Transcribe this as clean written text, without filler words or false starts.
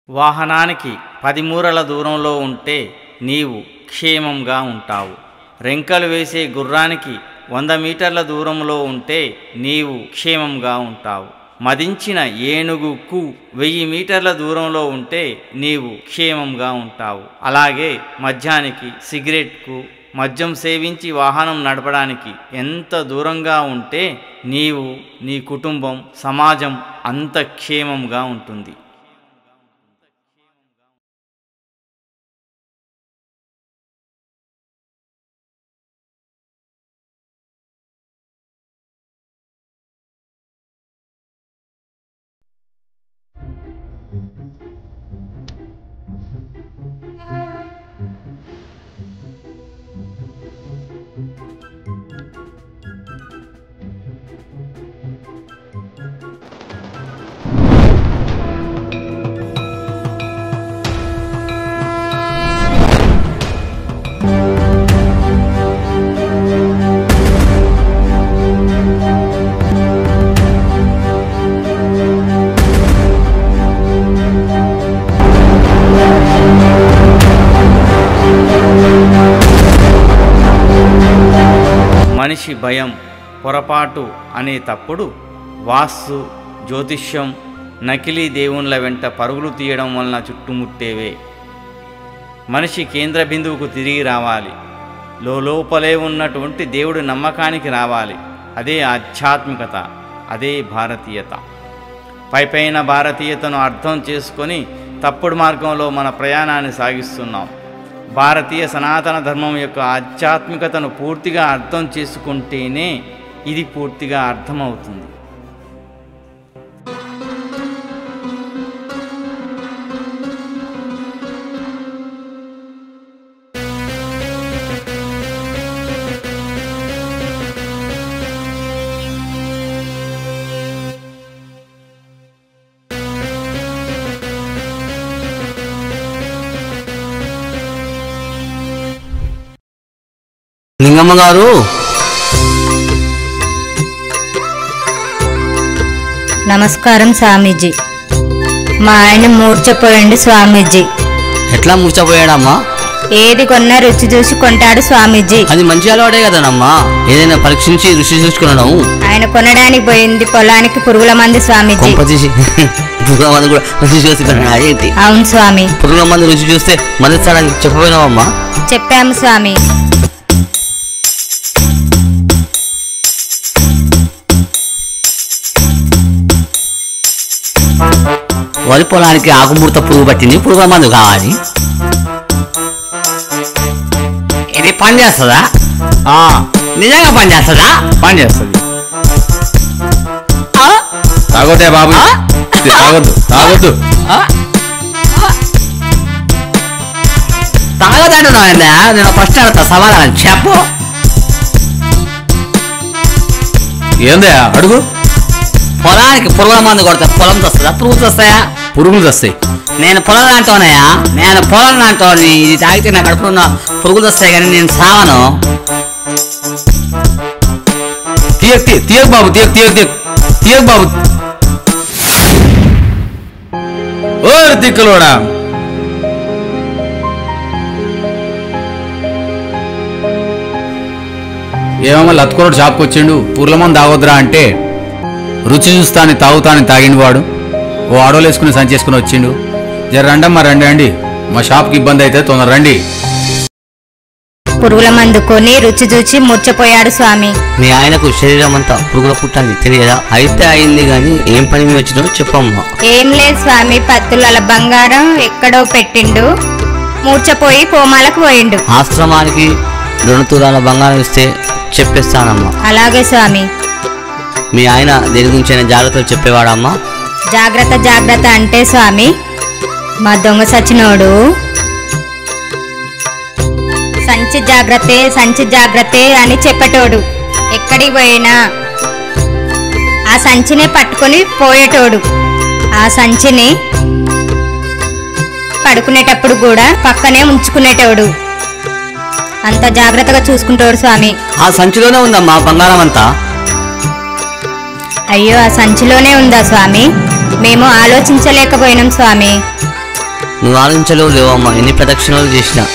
వాహనానికి 10 మూరల దూరంలో ఉంటే నీవు క్షేమంగా ఉంటావు. రెంకలు వేసే గుర్రానికి 100 మీటర్ల దూరంలో ఉంటే నీవు క్షేమంగా ఉంటావు. మదించిన ఏనుగుకు 1000 మీటర్ల దూరంలో ఉంటే నీవు క్షేమంగా ఉంటావు. అలాగే మద్యానికి, సిగరెట్కు, మద్యం సేవించి వాహనం నడపడానికి ఎంత దూరంగా ఉంటే నీవు, నీ కుటుంబం, సమాజం అంత క్షేమంగా ఉంటుంది. మనిషి భయం, పొరపాటు అనే తప్పుడు వాస్తు, జ్యోతిష్యం, నకిలీ దేవుళ్ళ వెంట పరుగులు తీయడం వలన చుట్టుముట్టేవే. మనిషి కేంద్ర బిందువుకు తిరిగి రావాలి. లోపలే ఉన్నటువంటి దేవుడి నమ్మకానికి రావాలి. అదే ఆధ్యాత్మికత, అదే భారతీయత. పైపైన భారతీయతను అర్థం చేసుకొని తప్పుడు మార్గంలో మన ప్రయాణాన్ని సాగిస్తున్నాం. భారతీయ సనాతన ధర్మం యొక్క ఆధ్యాత్మికతను పూర్తిగా అర్థం చేసుకుంటేనే ఇది పూర్తిగా అర్థమవుతుంది. లింగమ్మ గారు, నమస్కారం స్వామీజీ. మా ఆయన మూర్చపోయండి స్వామీజీ. ఎట్లా మూర్చపోయాడమ్మా? ఏది కొన్నా రుచి చూసి కొంటాడు స్వామీజీ. అది మంచి అలవాటే కదనమ్మా, ఏదైనా పరీక్షించి రుచి చూసుకున్నాను. ఆయన కొనడానికి పోయింది పొలానికి పురుగుల మంది స్వామీజీ. పురుగుల మంది కూడా రుచి చూసుకున్నా ఏంటి? అవును స్వామి. పురుగుల మంది రుచి చూస్తే మళ్ళీ చెప్పపోయినావమ్మా? చెప్పాము స్వామి. వరి పొలానికి ఆకుముడత పురుగు పట్టింది, పురుగుల మందు కావాలి. ఇది పని చేస్తుందా? నిజంగా పని చేస్తుందా? పని చేస్తుంది. తాగొద్దే బాబు, తాగొద్దు తాగొద్దు. తాగదంటున్నా, నేను ఫస్ట్ అడుగుతా, సమాధానం చెప్పు. ఏందే అడుగు. పొలానికి పురుగుల మందు కొడతా పొలం వస్తుందా, పురుగులు వస్తాయా? పురుగులు వస్తాయి. నేను పొలం లాంటోనయా, నేను పొలం లాంటోని. ఇది తాగితే నా కడుపులో పురుగులు వస్తాయి, కానీ నేను సావను. తీయక బాబు, తీయక బాబు. ఓ దిక్కులోడా, ఏమమ్మా లత్తుకోడు షాప్కి వచ్చిండు, పురుగుల మందు తాగొద్దురా అంటే రుచి చూస్తాను తాగుతాను తాగిండు వాడు. ఓ ఆడోలు వేసుకుని సంచేసుకుని వచ్చిండు. జర రండమ్మా, రండి, మా షాప్కి ఇబ్బంది అయితే తొందర రండి. పురుగుల మందు కొని రుచి చూచి మూర్చపోయాడు స్వామి. మీ ఆయనకు శరీరం అంతా పురుగుల పుట్టాలి తెలియదా? అయితే అయింది, గాని ఏం పని మీద వచ్చినావు చెప్పమ్మా. ఏం లేదు స్వామి, 10 తులాల బంగారం ఎక్కడో పెట్టిండు, మూర్చపోయి కోమాలకు పోయిండు. ఆశ్రమానికి 2 తులాల బంగారం ఇస్తే చెప్పేస్తానమ్మా. అలాగే స్వామి. మీ ఆయన దేని గురించి అయినా జాగ్రత్తలు చెప్పేవాడమ్మా? జాగ్రత్త అంటే స్వామి, మా దొంగ సచ్చినోడు సంచి జాగ్రత్తే అని చెప్పేటోడు. ఎక్కడికి పోయినా ఆ సంచినే పట్టుకొని పోయేటోడు. ఆ సంచిని పడుకునేటప్పుడు కూడా పక్కనే ఉంచుకునేటోడు. అంత జాగ్రత్తగా చూసుకుంటాడు స్వామి. ఆ సంచిలోనే ఉందమ్మా బంగారం అంతా. అయ్యో, ఆ సంచిలోనే ఉందా స్వామి? మేము ఆలోచించలేకపోయినాం స్వామి. నువ్వు ఆలోచించలేవు లేవమ్మా, ఎన్ని ప్రదక్షిణలు చేసినా.